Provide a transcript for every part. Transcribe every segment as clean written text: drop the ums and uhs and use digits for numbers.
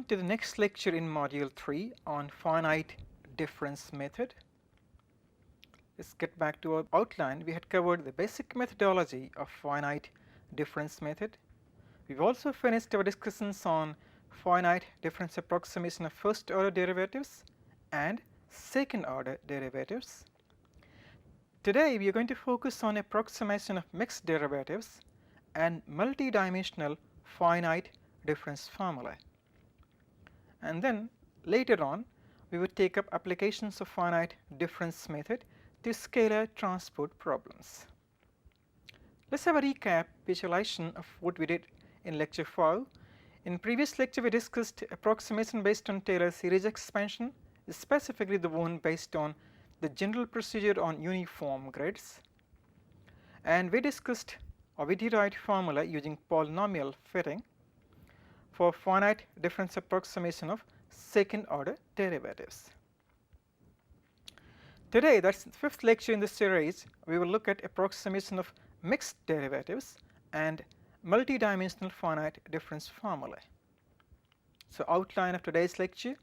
to the next lecture in Module 3 on finite difference method. Let's get back to our outline. We had covered the basic methodology of finite difference method. We've also finished our discussions on finite difference approximation of first order derivatives and second order derivatives. Today we are going to focus on approximation of mixed derivatives and multidimensional finite difference formulae. And then later on we would take up applications of finite difference method to scalar transport problems. Let's have a recap visualization of what we did in lecture 5. In previous lecture we discussed approximation based on Taylor series expansion, specifically the one based on the general procedure on uniform grids, and we discussed or we derived formula using polynomial fitting for finite difference approximation of second order derivatives. Today, that's the fifth lecture in this series, we will look at approximation of mixed derivatives and multidimensional finite difference formulae. So outline of today's lecture,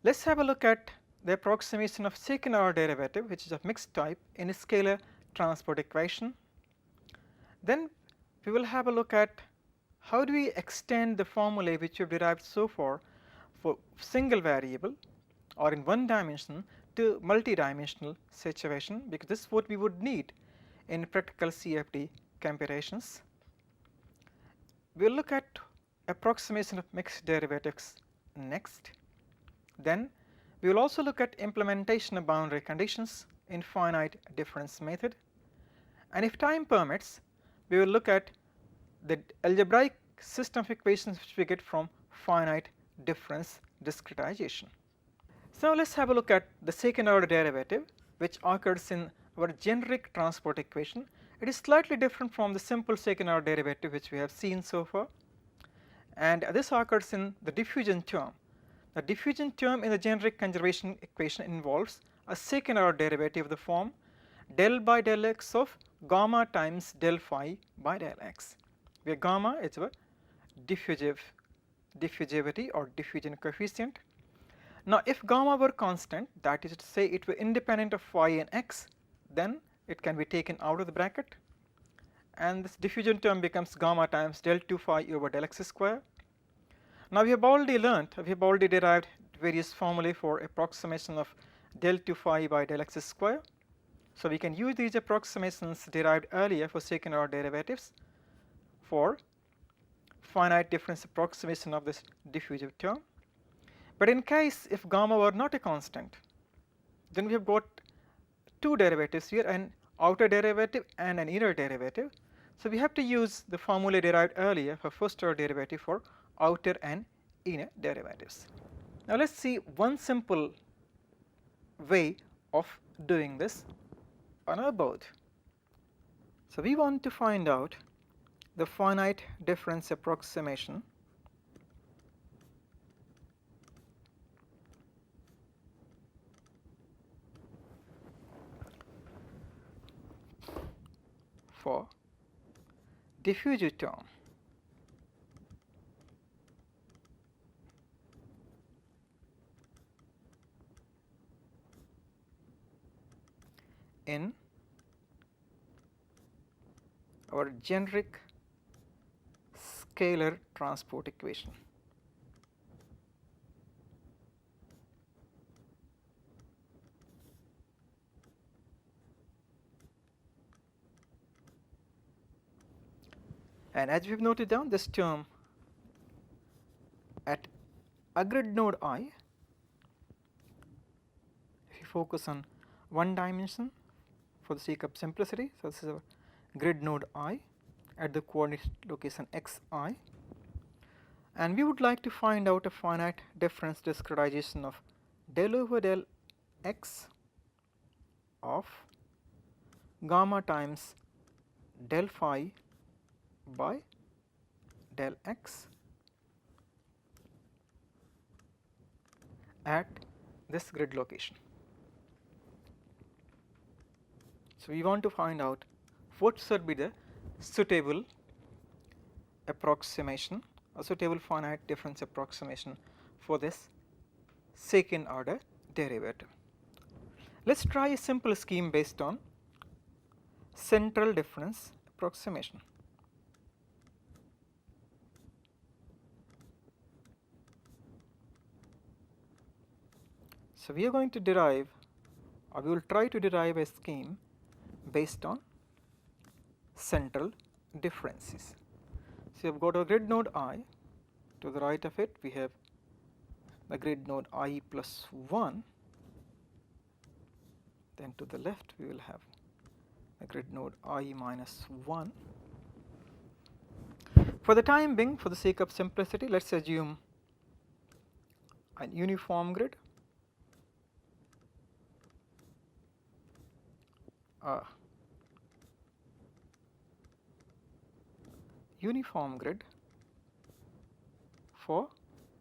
let's have a look at the approximation of second order derivative, which is of mixed type, in a scalar transport equation. Then we will have a look at how do we extend the formulae which we have derived so far for single variable or in one dimension to multidimensional situation, because this is what we would need in practical CFD computations. We will look at approximation of mixed derivatives next. Then we will also look at implementation of boundary conditions in finite difference method, and if time permits we will look at the algebraic system of equations which we get from finite difference discretization. So let's have a look at the second order derivative which occurs in our generic transport equation. It is slightly different from the simple second order derivative which we have seen so far, and this occurs in the diffusion term. The diffusion term in the generic conservation equation involves a second order derivative of the form del by del x of gamma times del phi by del x, where gamma is a diffusivity or diffusion coefficient. Now if gamma were constant, that is to say it were independent of phi and x, then it can be taken out of the bracket and this diffusion term becomes gamma times del 2 phi over del x square. Now we have already learnt, we have already derived various formulae for approximation of del 2 phi by del x square. So we can use these approximations derived earlier for second order derivatives for finite difference approximation of this diffusive term. But in case if gamma were not a constant, then we have got two derivatives here, an outer derivative and an inner derivative. So we have to use the formula derived earlier for first order derivative for outer and inner derivatives. Now let's see one simple way of doing this on our board. So we want to find out the finite difference approximation for diffusive term in our generic scalar transport equation. And as we have noted down, this term at a grid node I, if you focus on one dimension for the sake of simplicity, so this is a grid node I at the coordinate location xi, and we would like to find out a finite difference discretization of del over del x of gamma times del phi by del x at this grid location. So we want to find out what should be the suitable approximation a suitable finite difference approximation for this second order derivative. Let us try a simple scheme based on central difference approximation. So, we are going to derive, or we will try to derive a scheme based on central differences. So, we have got a grid node I. To the right of it we have the grid node I plus 1, then to the left we will have a grid node I minus 1. For the time being, for the sake of simplicity, let us assume an uniform grid, for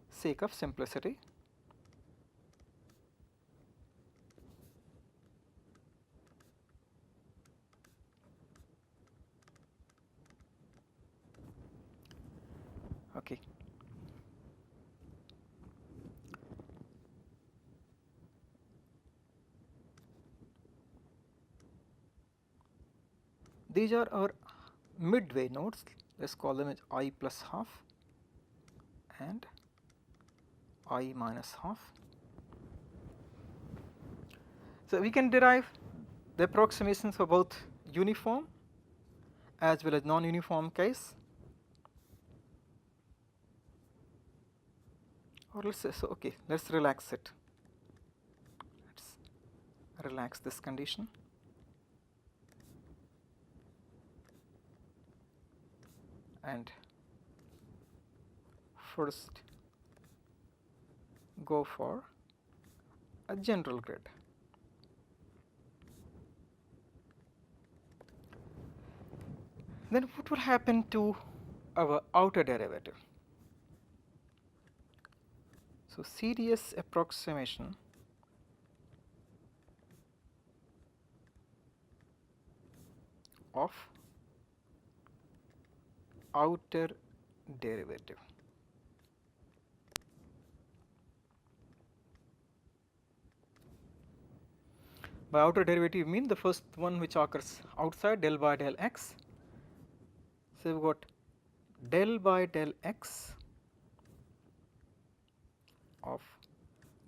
sake of simplicity. Okay. These are our midway nodes, let us call them as I plus half and I minus half. So, we can derive the approximations for both uniform as well as non-uniform case, or let us say, so okay, let us relax it, let us relax this condition. And first go for a general grid. Then what will happen to our outer derivative? So, series approximation of outer derivative. By outer derivative mean the first one which occurs outside, del by del x. So, we have got del by del x of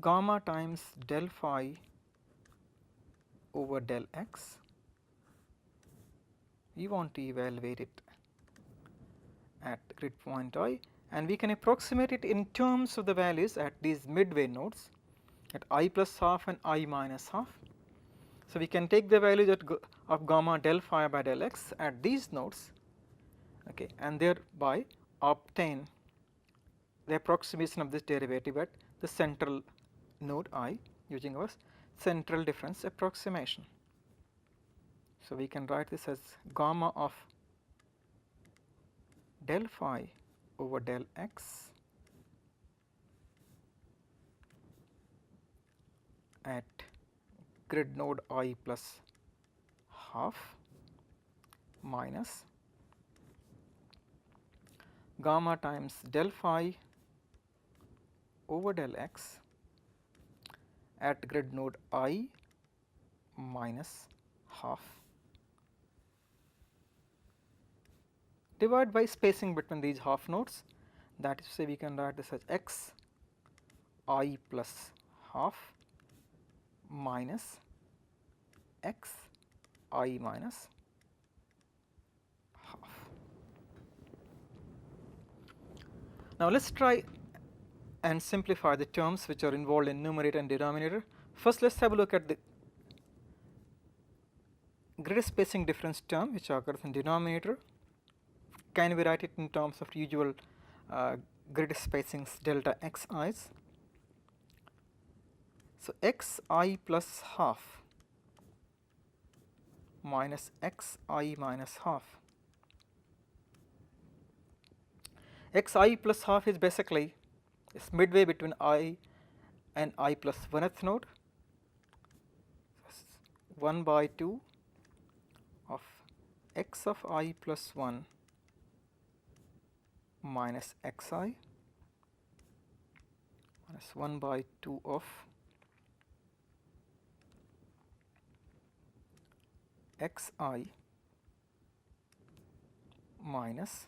gamma times del phi over del x. We want to evaluate it at grid point I, and we can approximate it in terms of the values at these midway nodes at I plus half and I minus half. So, we can take the values of gamma del phi by del x at these nodes, okay, and thereby obtain the approximation of this derivative at the central node I using our central difference approximation. So, we can write this as gamma of del phi over del x at grid node I plus half minus gamma times del phi over del x at grid node I minus half divided by spacing between these half nodes, that is to say we can write this as x I plus half minus x I minus half. Now, let us try and simplify the terms which are involved in numerator and denominator. First, let us have a look at the grid spacing difference term which occurs in denominator. Can we write it in terms of usual grid spacings delta xi's? So, xi plus half minus xi minus half. Xi plus half is basically is midway between I and I plus 1th node, 1 by 2 of x of I plus 1 minus xi minus 1 by 2 of xi minus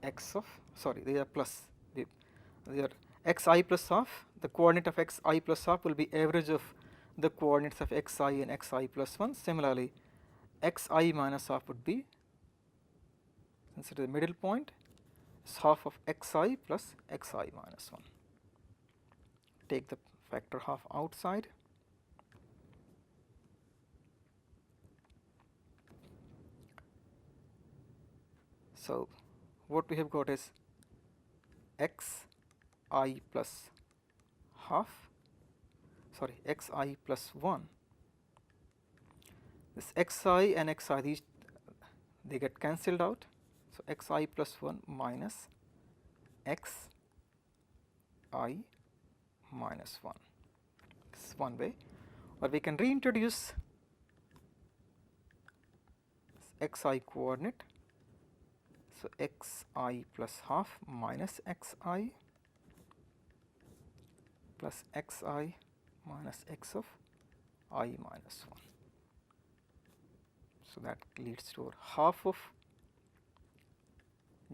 x of, sorry, they are plus, they are xi plus half. The coordinate of xi plus half will be average of the coordinates of xi and xi plus 1. Similarly, xi minus half would be, since it is the middle point, is half of xi plus xi minus 1. Take the factor half outside. So what we have got is xi plus half, sorry, xi plus 1. This xi and xi, these they get cancelled out. So xi plus 1 minus xi minus 1. This is one way. Or we can reintroduce xi coordinate. So xi plus half minus xi plus xi minus x of I minus 1. So that leads to half of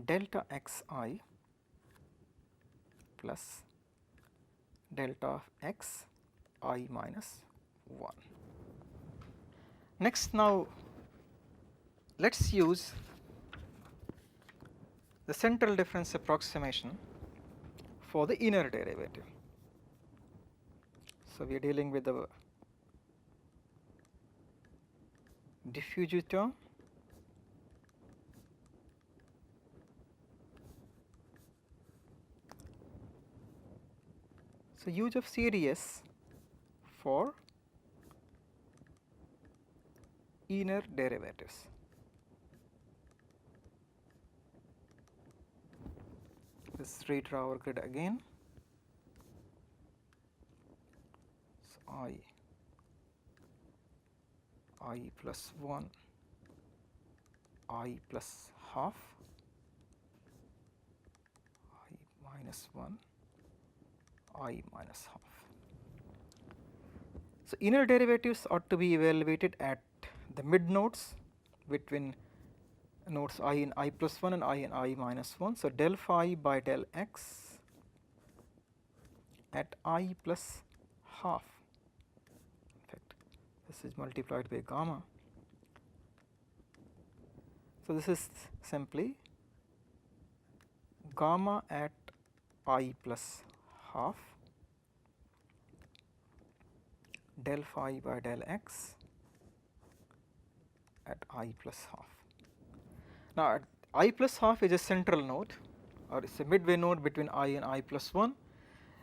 delta xi plus delta of xi minus 1. Next, now let us use the central difference approximation for the inner derivative. So we are dealing with the diffusive term so use of series for inner derivatives. Let's redraw our grid again. So I plus 1, I plus half, I minus 1, I minus half. So inner derivatives ought to be evaluated at the mid nodes between nodes I in I plus 1 and I in I minus 1. So del phi by del x at I plus half. In fact, this is multiplied by gamma. So this is simply gamma at I plus half del phi by del x at I plus half. Now at I plus half is a central node, or it is a midway node between I and I plus 1.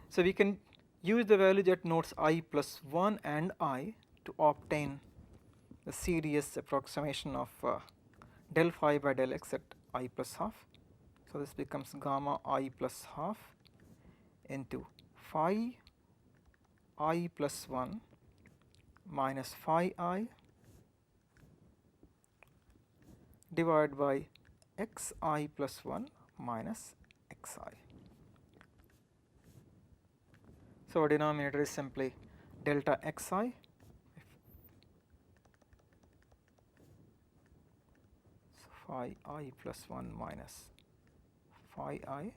So we can use the values at nodes I plus 1 and I to obtain the series approximation of del phi by del x at I plus half. So this becomes gamma I plus half into phi I plus 1 minus phi I divided by xi plus 1 minus xi. So our denominator is simply delta xi phi I plus 1 minus phi I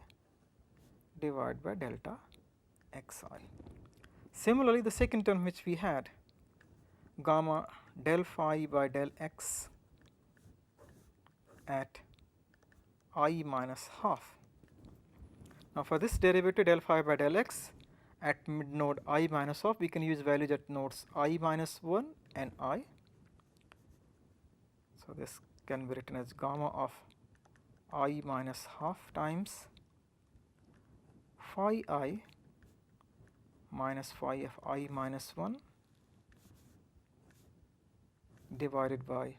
divided by delta xi. Similarly, the second term which we had, gamma del phi by del x at I minus half. Now for this derivative del phi by del x at mid node I minus half, we can use values at nodes I minus 1 and I. So this can be written as gamma of I minus half times phi I minus phi of I minus 1 divided by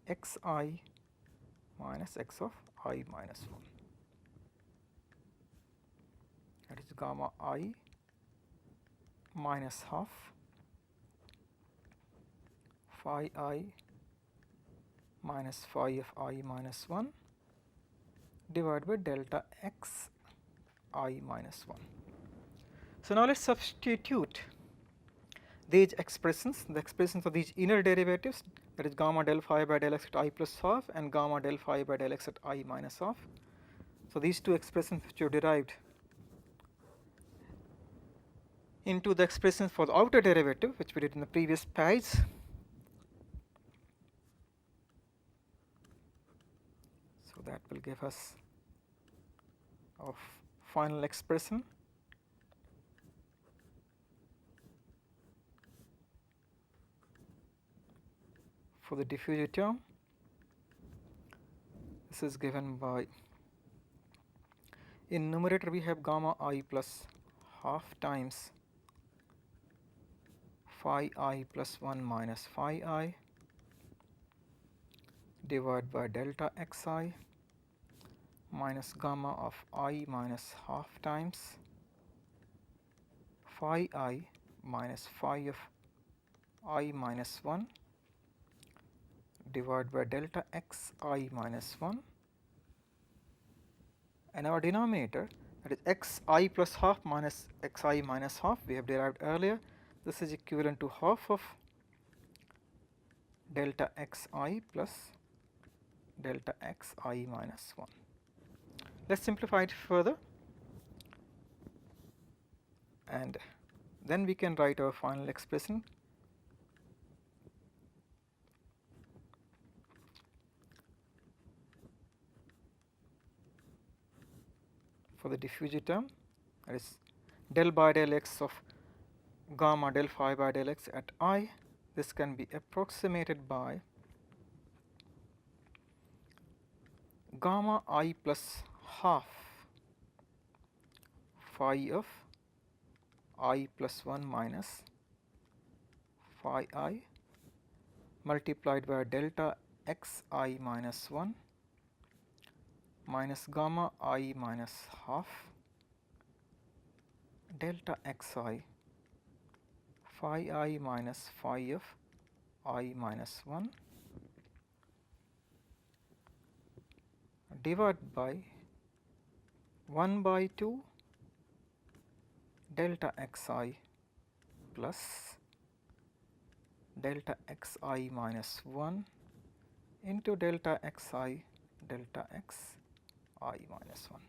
xi minus x of I minus 1. That is gamma I minus half phi I minus phi of I minus 1 divided by delta x I minus 1. So now let's substitute these expressions, the expressions of these inner derivatives, that is gamma del phi by del x at I plus half and gamma del phi by del x at I minus half. So these two expressions which you derived into the expressions for the outer derivative, which we did in the previous page. So that will give us our final expression. For the diffusive term, this is given by, in numerator we have gamma I plus half times phi I plus 1 minus phi I divided by delta xi minus gamma of I minus half times phi I minus phi of I minus 1 divided by delta xi minus 1, and our denominator, that is xi plus half minus xi minus half, we have derived earlier. This is equivalent to half of delta xi plus delta xi minus 1. Let's simplify it further, and then we can write our final expression. For the diffusive term, that is del by del x of gamma del phi by del x at I. This can be approximated by gamma I plus half phi of I plus 1 minus phi I multiplied by delta xi minus 1 minus gamma I minus half delta xi phi I minus phi of I minus 1 divided by 1 by 2 delta xi plus delta xi minus 1 into delta xi delta xi minus 1.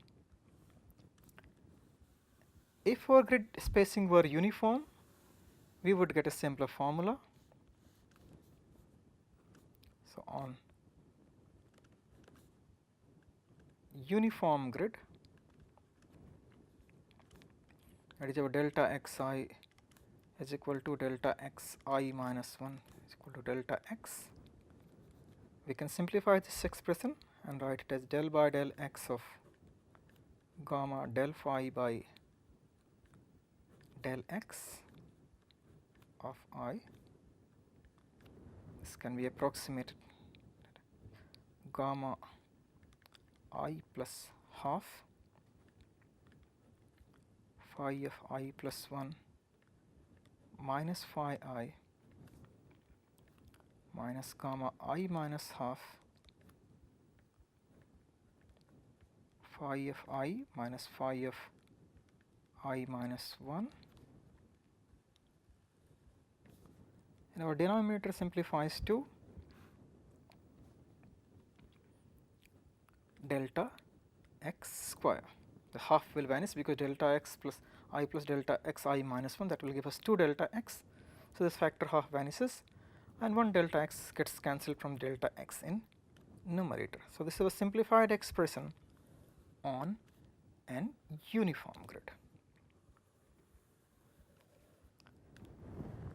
If our grid spacing were uniform, we would get a simpler formula. So on uniform grid, that is our delta xi is equal to delta xi minus 1 is equal to delta x. We can simplify this expression and write it as del by del x of gamma del phi by del x of I. This can be approximated gamma I plus half phi of I plus 1 minus phi I minus gamma I minus half phi of I minus phi of I minus 1, and our denominator simplifies to delta x square. The half will vanish because delta x plus I plus delta xi minus 1, that will give us 2 delta x. So this factor half vanishes and 1 delta x gets cancelled from delta x in numerator. So this is a simplified expression on an uniform grid.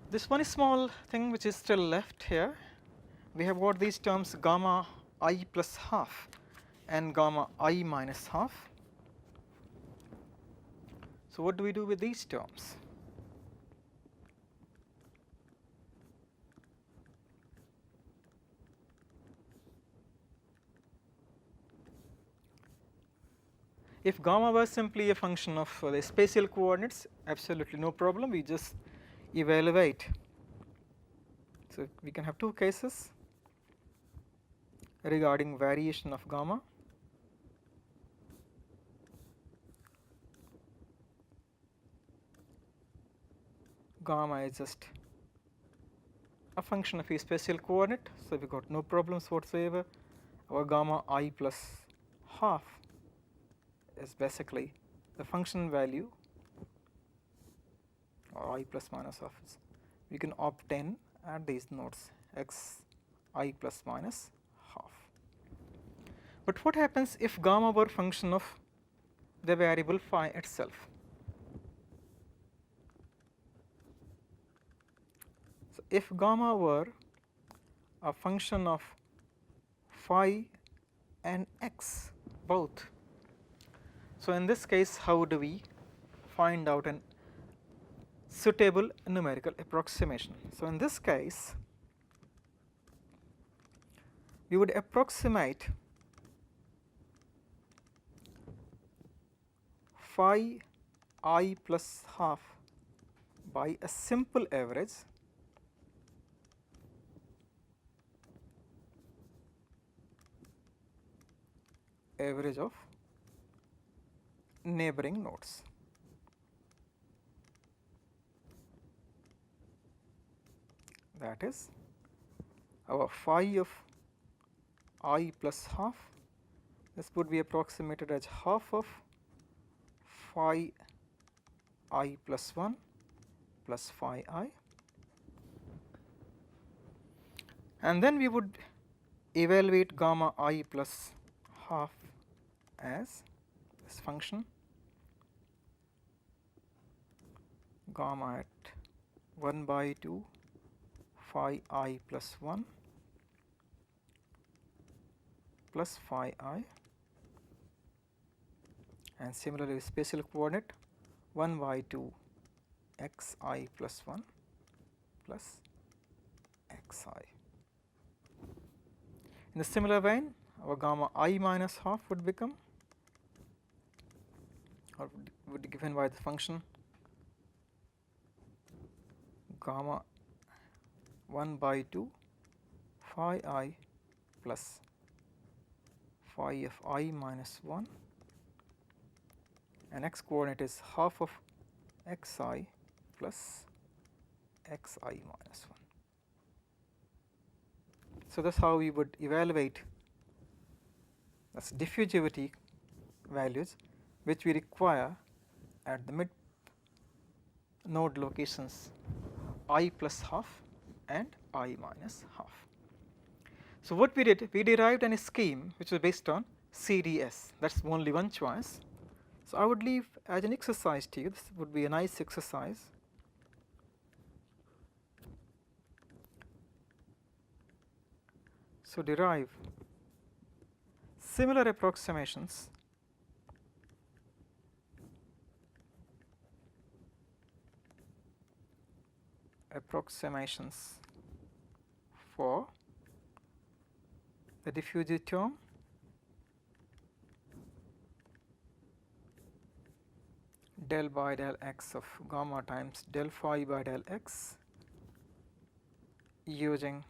This one small thing which is still left here, we have got these terms gamma I plus half and gamma I minus half. So what do we do with these terms? If gamma was simply a function of the spatial coordinates, absolutely no problem, we just evaluate So, we can have two cases regarding variation of gamma. Gamma is just a function of a spatial coordinate, so we got no problems whatsoever. Our gamma I plus half is basically the function value, or I plus minus half. We can obtain at these nodes x I plus minus half. But what happens if gamma were function of the variable phi itself? So, if gamma were a function of phi and x both, so in this case how do we find out an suitable numerical approximation? So, in this case we would approximate phi I plus half by a simple average of neighboring nodes. That is, our phi of I plus half, this would be approximated as half of phi I plus 1 plus phi I, and then we would evaluate gamma I plus half as this function gamma at 1 by 2 phi I plus 1 plus phi I, and similarly spatial coordinate 1 by 2 x I plus 1 plus x I. In a similar vein, our gamma I minus half would become, or would be given by the function gamma 1 by 2 phi I plus phi of I minus 1, and x coordinate is half of x I plus x I minus 1. So, that is how we would evaluate as diffusivity values which we require at the mid node locations I plus half and I minus half. So, what we did, we derived a scheme which was based on CDS, that is only one choice. So, I would leave as an exercise to you, this would be a nice exercise. So, derive similar approximations for the diffusive term del by del x of gamma times del phi by del x using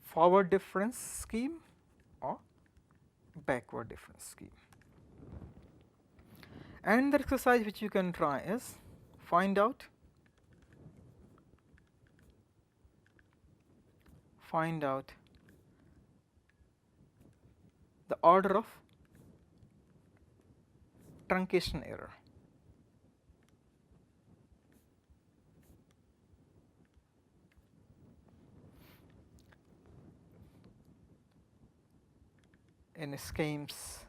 forward difference scheme or backward difference scheme. And the exercise which you can try is find out the order of truncation error. In schemes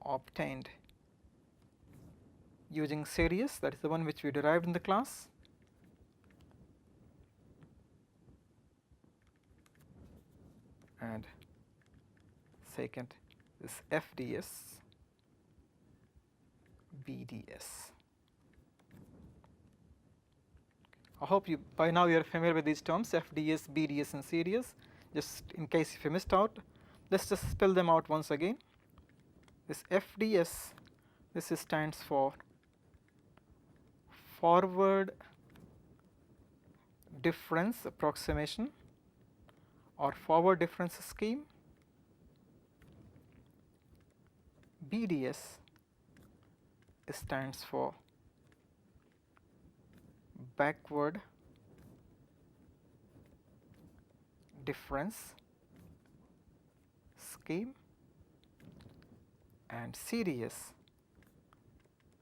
obtained using series, that is the one which we derived in the class, and second is FDS, BDS. I hope you by now you are familiar with these terms, FDS, BDS and series. Just in case if you missed out, let's just spell them out once again. This FDS, this stands for forward difference approximation or forward difference scheme. BDS stands for backward difference scheme, and CDS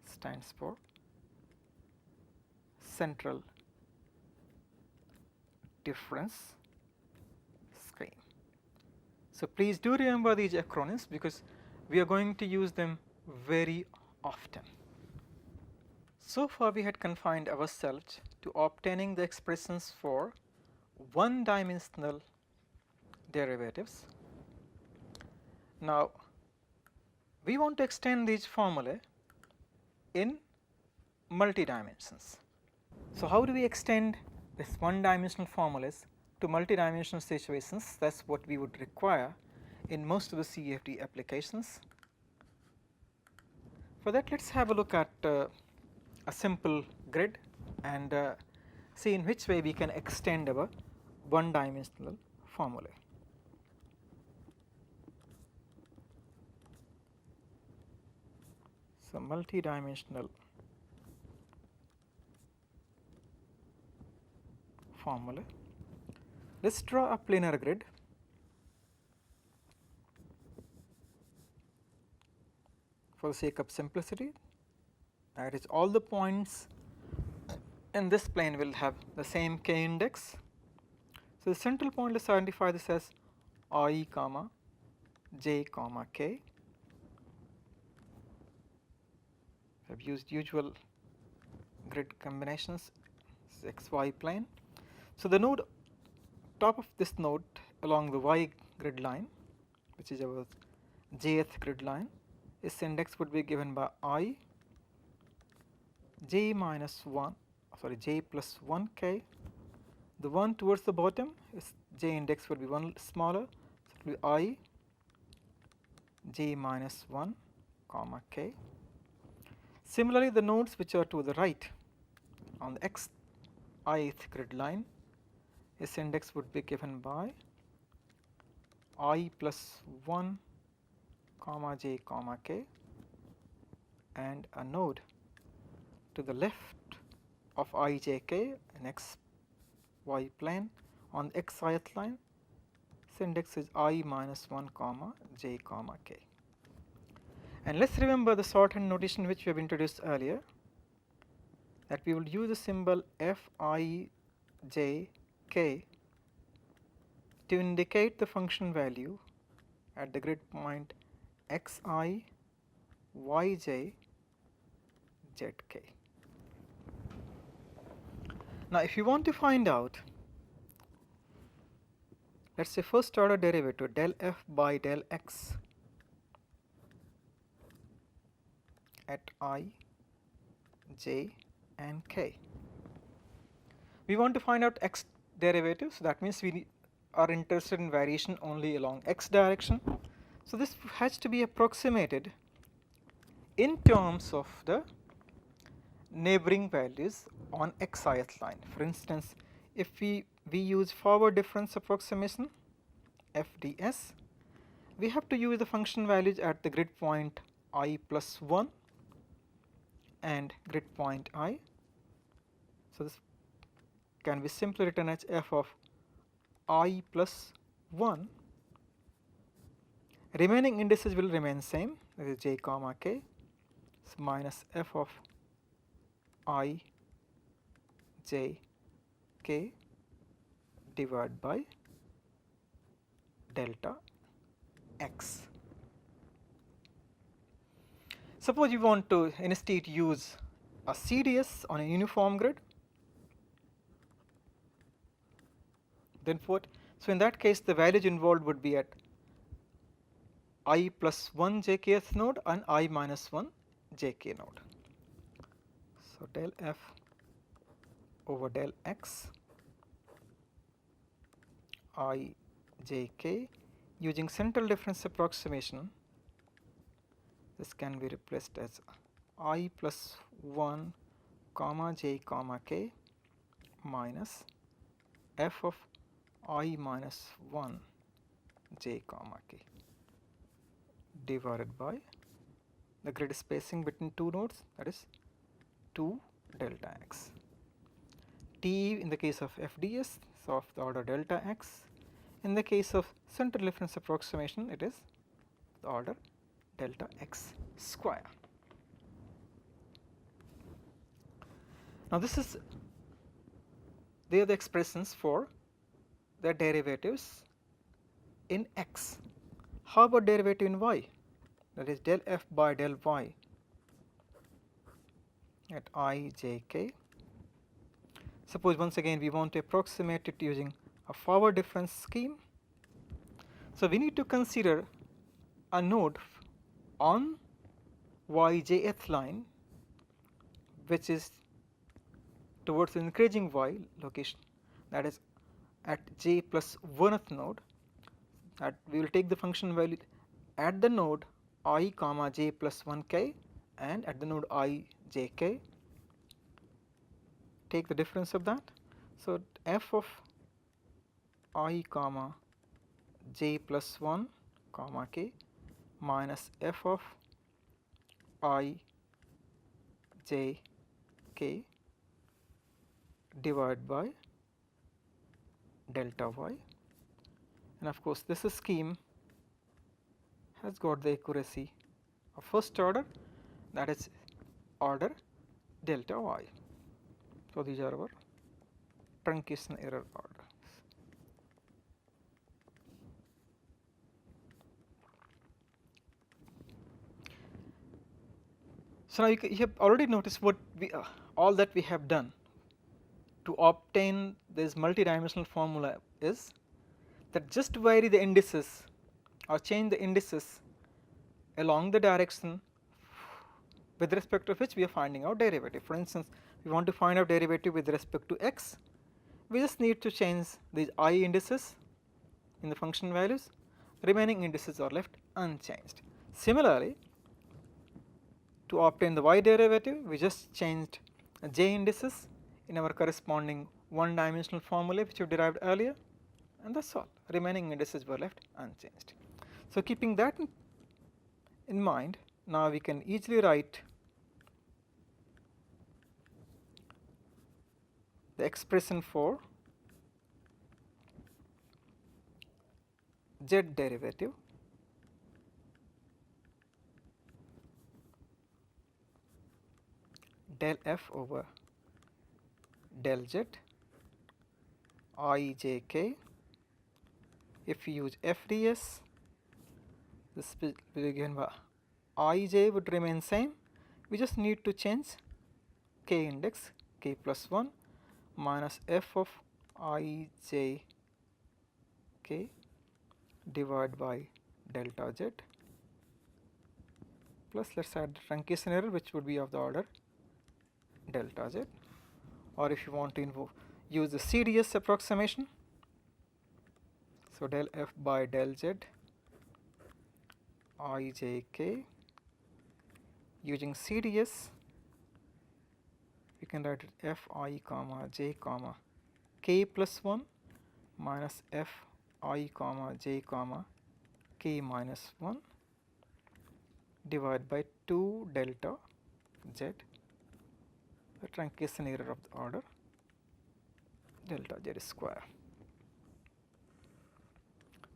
stands for central difference scheme. So, please do remember these acronyms because we are going to use them very often. So far we had confined ourselves to obtaining the expressions for one-dimensional derivatives. Now we want to extend these formulae in multi-dimensions. So how do we extend this one-dimensional formulas to multi-dimensional situations? That's what we would require in most of the CFD applications. For that, let's have a look at a simple grid and see in which way we can extend our one-dimensional formulae. So multi-dimensional formula. Let's draw a planar grid. For the sake of simplicity, that is, all the points in this plane will have the same k index. So the central point, let's identify this as I comma j comma k. I've used usual grid combinations, xy plane. So the node, top of this node along the y grid line, which is our jth grid line, its index would be given by I j minus 1, sorry, j plus 1 k. The one towards the bottom is j index would be one smaller, so it will be I j minus 1 comma k. Similarly, the nodes which are to the right on the xith grid line, its index would be given by I plus 1 comma j comma k, and a node to the left of ijk in xy plane on the xith line, its index is I minus 1 comma j comma k. And let's remember the shorthand notation which we have introduced earlier, that we will use the symbol fijk to indicate the function value at the grid point xi yj zk. Now if you want to find out, let's say, first order derivative del f by del x at I, j and k. We want to find out x derivatives, so that means we are interested in variation only along x direction. So this has to be approximated in terms of the neighboring values on xith line. For instance, if we use forward difference approximation FDS, we have to use the function values at the grid point I plus 1 and grid point I. So this can be simply written as f of I plus 1. Remaining indices will remain same, that is j comma k, so minus f of I j k divided by delta x. Suppose you want to instead use a CDS on a uniform grid, then what? So in that case, the values involved would be at I plus 1 jkth node and I minus 1 jk node. So del f over del x I jk, using central difference approximation, this can be replaced as I plus 1 comma j comma k minus f of I minus 1 j comma k divided by the grid spacing between two nodes, that is 2 delta x. T in the case of FDS is of the order delta x. In the case of central reference approximation, it is the order delta x square. Now they are the expressions for the derivatives in x. How about derivative in y? That is del f by del y at I j k. Suppose once again we want to approximate it using a forward difference scheme. So we need to consider a node on yjth line which is towards the increasing y location, that is at j plus 1th node, that we will take the function value at the node I comma j plus 1 k and at the node I j k, take the difference of that. So f of I comma j plus 1 comma k minus f of I j k divided by delta y, and of course this scheme has got the accuracy of first order, that is order delta y. So these are our truncation error orders. So now you have already noticed what we all that we have done to obtain this multidimensional formula is that just vary the indices or change the indices along the direction with respect to which we are finding out derivative. For instance, we want to find out derivative with respect to x, we just need to change these I indices in the function values, remaining indices are left unchanged. Similarly, to obtain the y derivative, we just changed j indices in our corresponding one dimensional formula which we derived earlier, and that's all, remaining indices were left unchanged. So keeping that in mind, now we can easily write the expression for z derivative del f over del z I j k. If we use FDS, this will be given by I j would remain same, we just need to change k index k plus 1 minus f of I j k divided by delta z plus, let us add the truncation error which would be of the order delta z, or if you want to use the CDS approximation, so del f by del z I j k. Using CDS we can write it f I comma j comma k plus 1 minus f I comma j comma k minus 1 divided by 2 delta z, the truncation error of the order delta z square.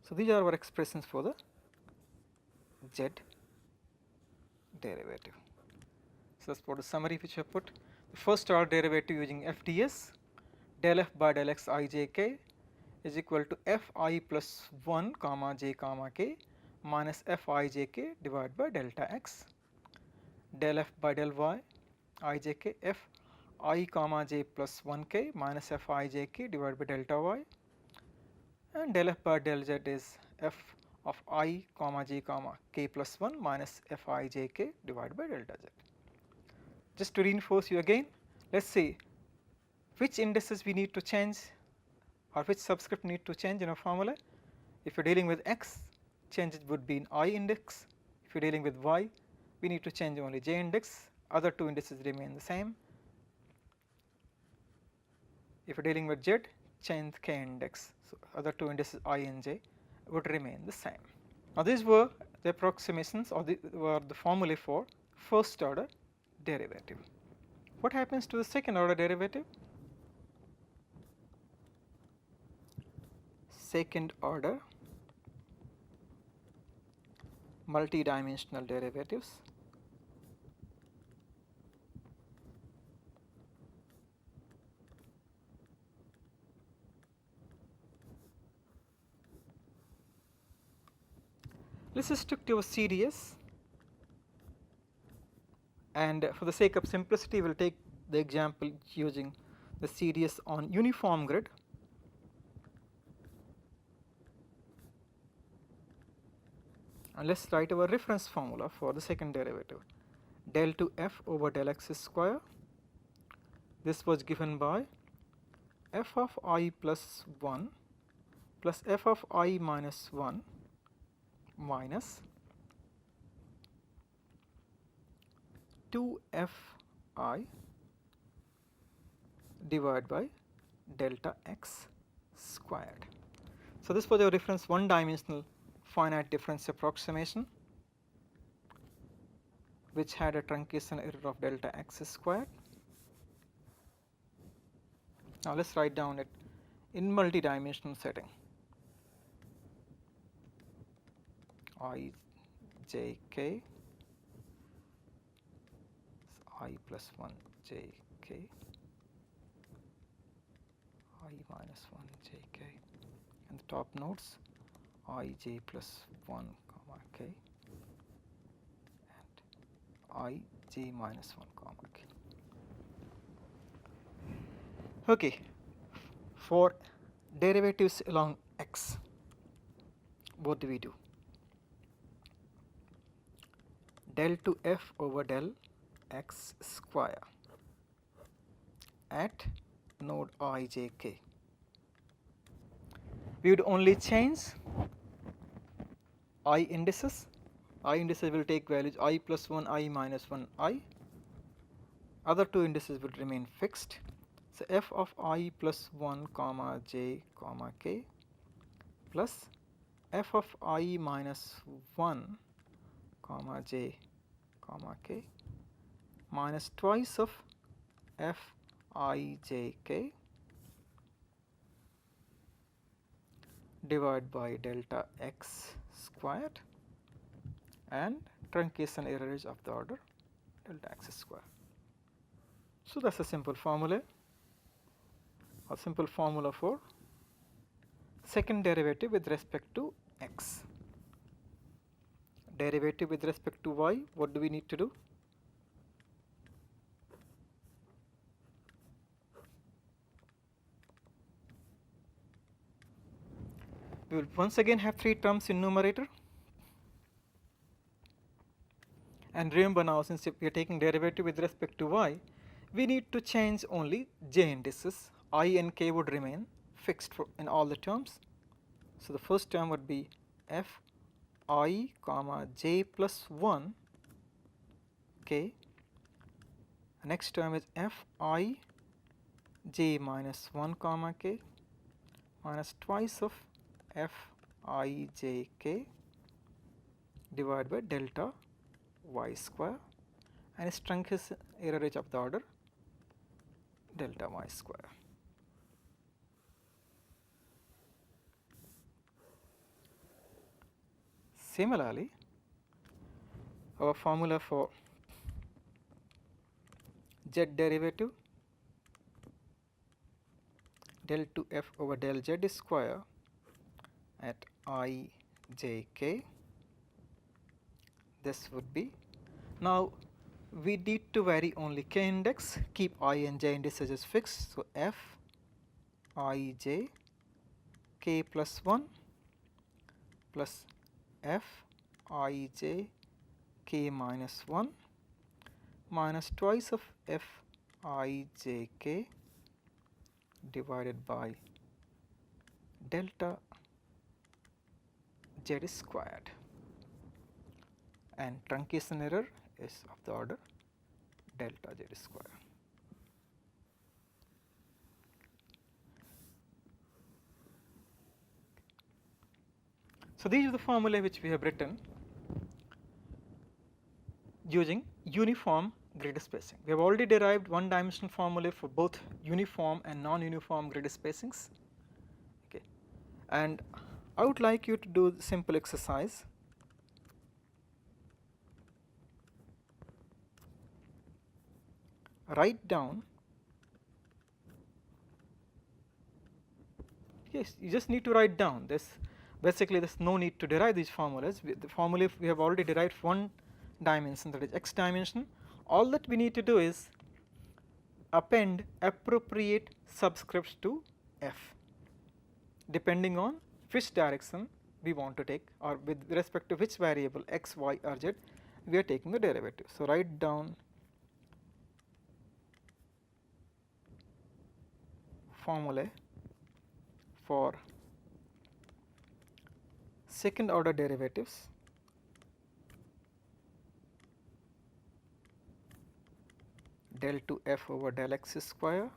So these are our expressions for the z derivative. So as for the summary which I have put, the first order derivative using FDS, del f by del x I j k is equal to f I plus 1 comma j comma k minus f I j k divided by delta x, del f by del y I j k f I comma j plus 1 k minus f I j k divided by delta y, and del f by del z is f of I comma j comma k plus 1 minus f I j k divided by delta z. Just to reinforce you again, let us see which indices we need to change or which subscript need to change in our formula. If you are dealing with x, changes would be in I index. If you are dealing with y, we need to change only j index, other two indices remain the same. If you are dealing with z, change the k index. So other two indices I and j would remain the same. Now these were the approximations, or were the formulae for first order derivative. What happens to the second order derivative? Second order multidimensional derivatives let's just stick to a series, and for the sake of simplicity we will take the example using the series on uniform grid. And let's write our reference formula for the second derivative, del to f over del x square. This was given by f of I plus 1 plus f of I minus 1 minus 2fi divided by delta x squared. So this was your reference one dimensional finite difference approximation, which had a truncation error of delta x squared. Now let's write down it in multidimensional setting. I j k I plus 1 j k I minus 1 j k, and the top nodes I j plus 1 comma k and I j minus 1 comma k. Okay, for derivatives along x, what do we do? Del to f over del x square at node I j k. We would only change I indices. I indices will take values I plus 1, I minus 1, I. Other two indices will remain fixed. So f of I plus 1 comma j comma k plus f of I minus 1 comma j comma k minus twice of f I j k divided by delta x squared, and truncation error is of the order delta x square. So that's a simple formula, a simple formula for second derivative with respect to x. Derivative with respect to y, what do we need to do? We will once again have three terms in numerator, and remember now, since we are taking derivative with respect to y, we need to change only j indices. I and k would remain fixed in all the terms. So the first term would be f I comma j plus 1 k. The next term is f I j minus 1 comma k minus twice of f I j k divided by delta y square, and its truncation error is of the order delta y square. Similarly, our formula for z derivative, del to f over del z square at I j k, this would be, now we need to vary only k index, keep I and j indices as fixed. So f I j k plus 1 plus f I j k minus 1 minus twice of f I j k divided by delta z squared, and truncation error is of the order delta z square. So these are the formulae which we have written using uniform grid spacing. We have already derived one dimensional formulae for both uniform and non-uniform grid spacings. Okay. And I would like you to do the simple exercise. Write down, yes, you just need to write down this. Basically, there's no need to derive these formulas. The formulae we have already derived one dimension, that is x dimension. All that we need to do is append appropriate subscripts to f, depending on which direction we want to take, or with respect to which variable x, y, or z we are taking the derivative. So write down formulae for second order derivatives del to f over del x square,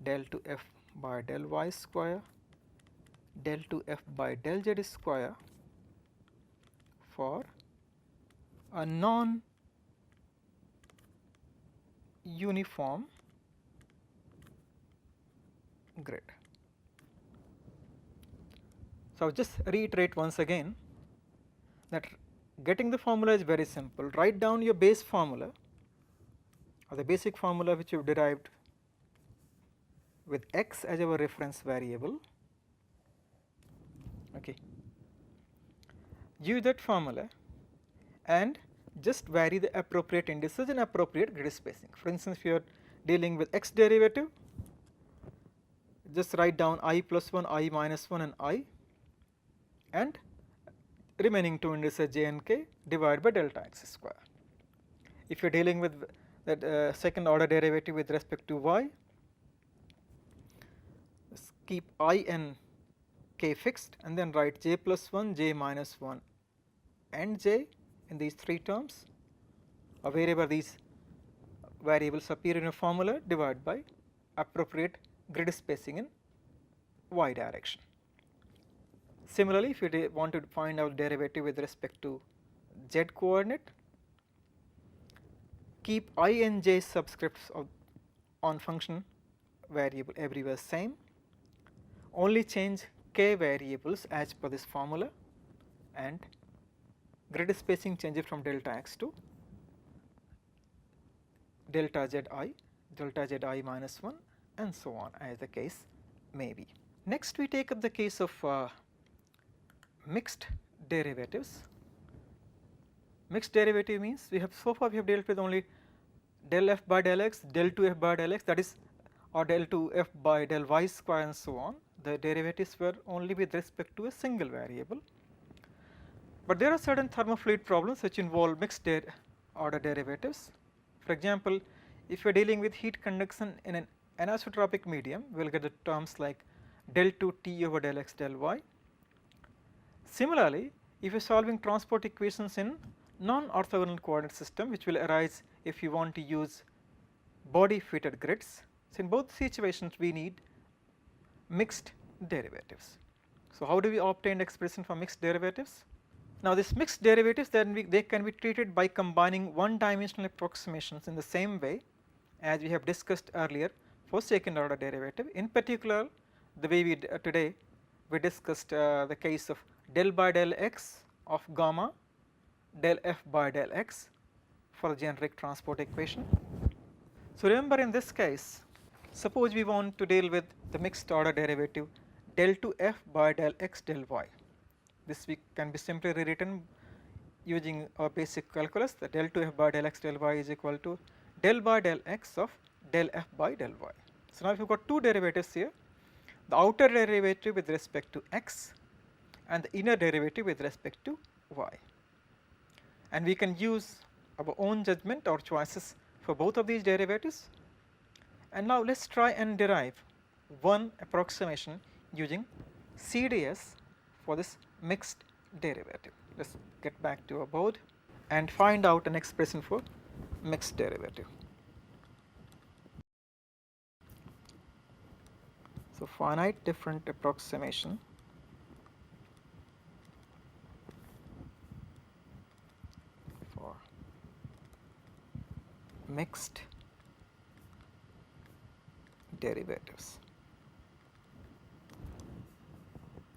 del to f by del y square, del to f by del z square for a non-uniform grid. So I'll just reiterate once again that getting the formula is very simple. Write down your base formula, or the basic formula which you have derived with x as our reference variable. Okay. Use that formula and just vary the appropriate indices and appropriate grid spacing. For instance, if you are dealing with x derivative, just write down I plus 1, I minus 1 and I, and remaining two indices j and k divided by delta x square. If you are dealing with that second order derivative with respect to y, just keep I and k fixed and then write j plus 1, j minus 1 and j in these three terms, or wherever these variables appear in a formula, divided by appropriate grid spacing in y direction. Similarly, if you want to find out derivative with respect to z coordinate, keep I and j subscripts on function variable everywhere same, only change k variables as per this formula, and grid spacing change it from delta x to delta z I minus 1 and so on, as the case may be. Next we take up the case of mixed derivatives. Mixed derivative means we have so far we have dealt with only del f by del x, del 2f by del x, that is, or del 2f by del y square and so on. The derivatives were only with respect to a single variable. But there are certain thermofluid problems which involve mixed order derivatives. For example, if you are dealing with heat conduction in an anisotropic medium, we will get the terms like del 2 T over del x del y. Similarly, if you are solving transport equations in non-orthogonal coordinate system, which will arise if you want to use body fitted grids, so in both situations we need mixed derivatives. So how do we obtain expression for mixed derivatives? Now this mixed derivatives, they can be treated by combining one dimensional approximations in the same way as we have discussed earlier for second order derivative. In particular, the way we today we discussed the case of del by del x of gamma del f by del x for the generic transport equation. So remember, in this case, suppose we want to deal with the mixed order derivative del 2f by del x del y. This can be simply rewritten using our basic calculus, that del 2f by del x del y is equal to del by del x of del f by del y. So now if you have got two derivatives here, the outer derivative with respect to x and the inner derivative with respect to y, and we can use our own judgment or choices for both of these derivatives. And now let us try and derive one approximation using CDS for this mixed derivative. Let us get back to our board and find out an expression for mixed derivative. So finite different approximation mixed derivatives.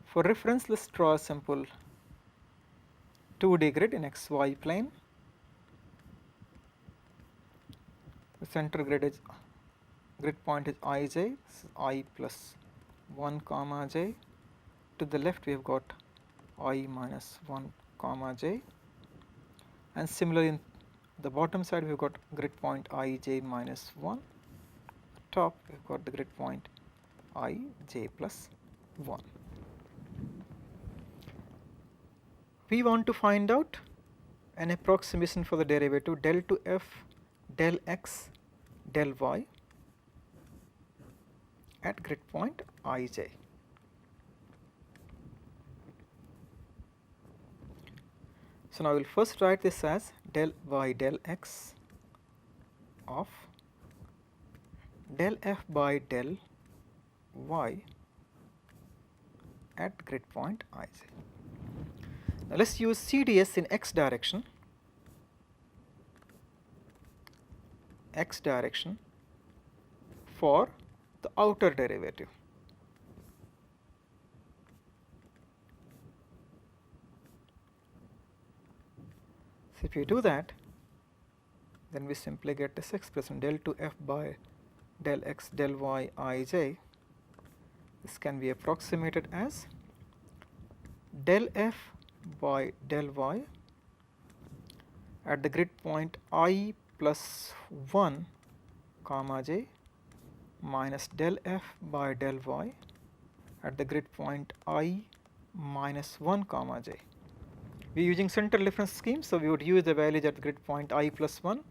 For reference, let's draw a simple 2D grid in xy plane. The center grid point is ij, this is I plus 1 comma j. To the left we have got I minus 1 comma j, and similarly in the bottom side we have got grid point ij minus 1. Top we have got the grid point ij plus 1. We want to find out an approximation for the derivative del to f del x del y at grid point ij. So now we will first write this as del y del x of del f by del y at grid point ij. Now let us use CDS in x direction for the outer derivative. So if you do that, then we simply get this expression del to f by del x del y ij. This can be approximated as del f by del y at the grid point I plus 1 comma j minus del f by del y at the grid point I minus 1 comma j. We are using central reference scheme, so we would use the values at the grid point I plus 1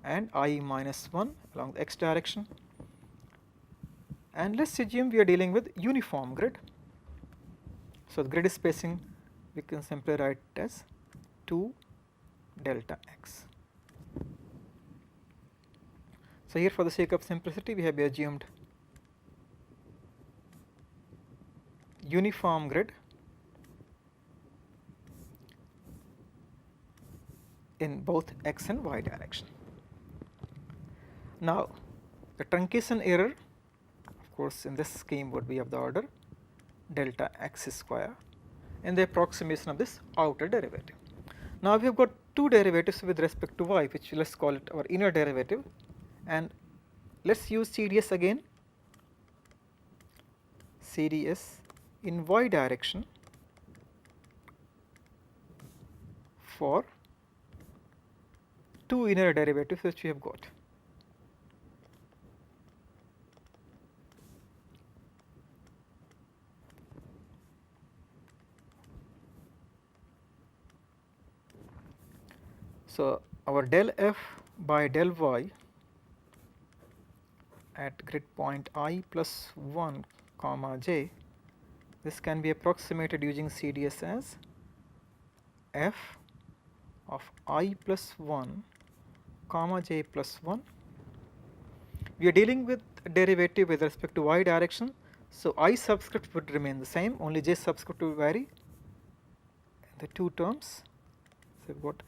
and I minus 1 along the x direction. And let us assume we are dealing with uniform grid. So the grid spacing we can simply write it as 2 delta x. So here for the sake of simplicity we have assumed uniform grid in both x and y direction. Now the truncation error of course in this scheme would be of the order delta x square in the approximation of this outer derivative. Now we have got two derivatives with respect to y, which let us call it our inner derivative, and let us use CDS again. CDS in y direction for two inner derivatives which we have got. So our del f by del y at grid point I plus 1 comma j, this can be approximated using CDS as f of I plus 1 comma j plus 1. We are dealing with a derivative with respect to y direction, so I subscript would remain the same, only j subscript will vary in the two terms. So we have got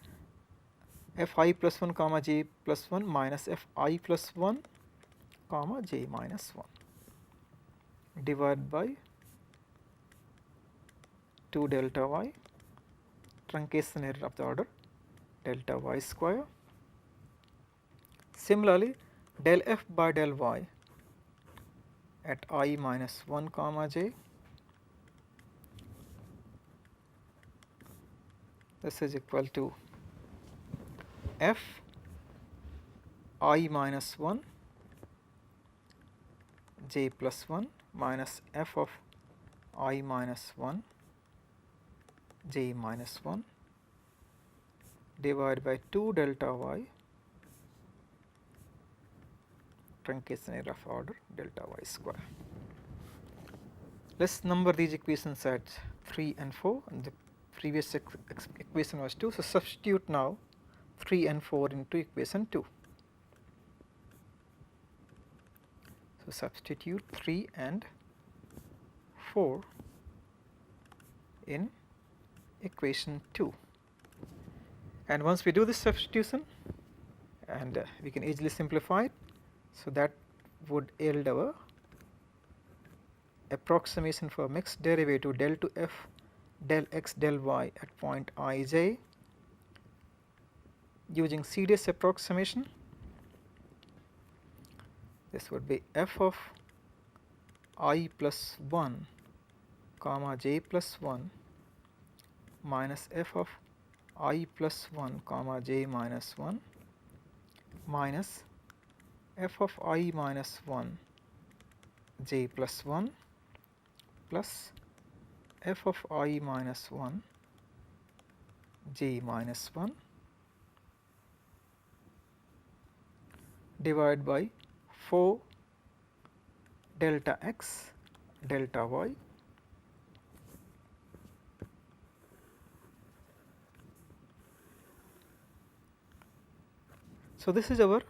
f I plus 1 comma j plus 1 minus f I plus 1 comma j minus 1 divided by 2 delta y, truncation error of the order delta y square. Similarly, del f by del y at I minus 1 comma j, this is equal to f I minus 1 j plus 1 minus f of I minus 1 j minus 1 divided by 2 delta y, truncation error of order delta y square. Let us number these equations at 3 and 4, and the previous equation was 2, so substitute now 3 and 4 into equation 2. So substitute 3 and 4 in equation 2, and once we do this substitution and we can easily simplify it. So, that would yield our approximation for mixed derivative del to f del x del y at point I j using series approximation. This would be f of I plus 1 comma j plus 1 minus f of I plus 1 comma j minus 1 minus f of I minus 1 j plus 1 plus f of I minus 1 j minus 1 divided by 4 delta x delta y So, this is our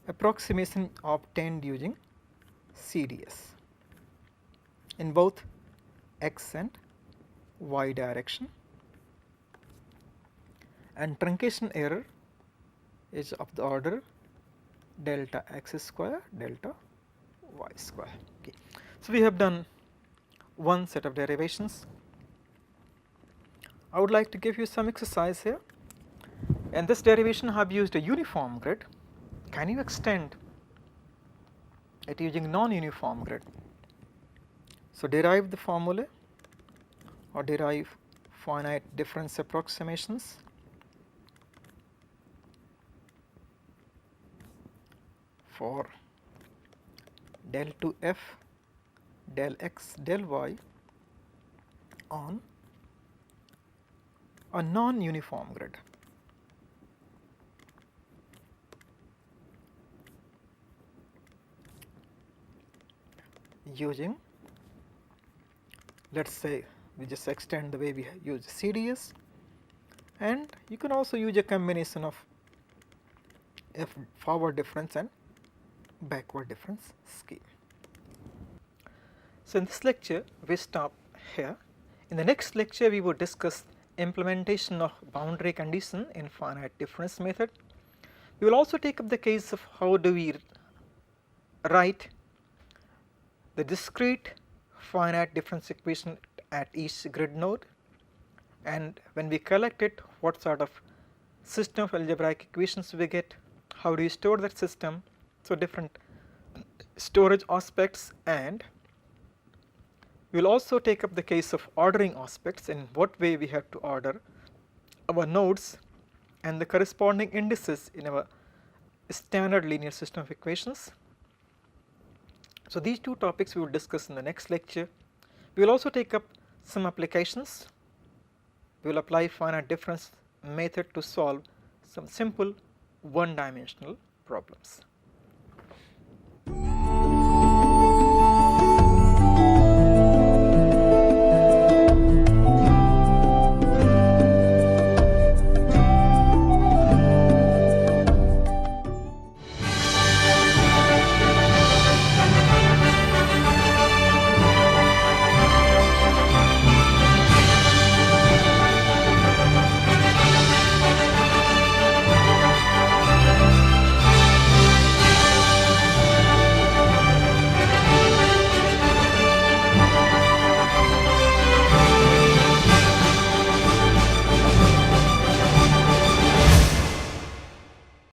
approximation obtained using CDS in both x and y direction, and truncation error is of the order delta x square delta y square. Okay. So, we have done one set of derivations. I would like to give you some exercise here. In this derivation I have used a uniform grid. Can you extend it using non-uniform grid? So, derive the formulae or derive finite difference approximations for del to f del x del y on a non-uniform grid. Using, let us say we just extend the way we use CDS, and you can also use a combination of forward difference and backward difference scheme. So, in this lecture we stop here. In the next lecture we will discuss implementation of boundary condition in finite difference method. We will also take up the case of how do we write the discrete finite difference equation at each grid node, and when we collect it, what sort of system of algebraic equations we get, how do you store that system. So, different storage aspects, and we will also take up the case of ordering aspects, in what way we have to order our nodes and the corresponding indices in our standard linear system of equations. So, these two topics we will discuss in the next lecture. We will also take up some applications. We will apply finite difference method to solve some simple one-dimensional problems.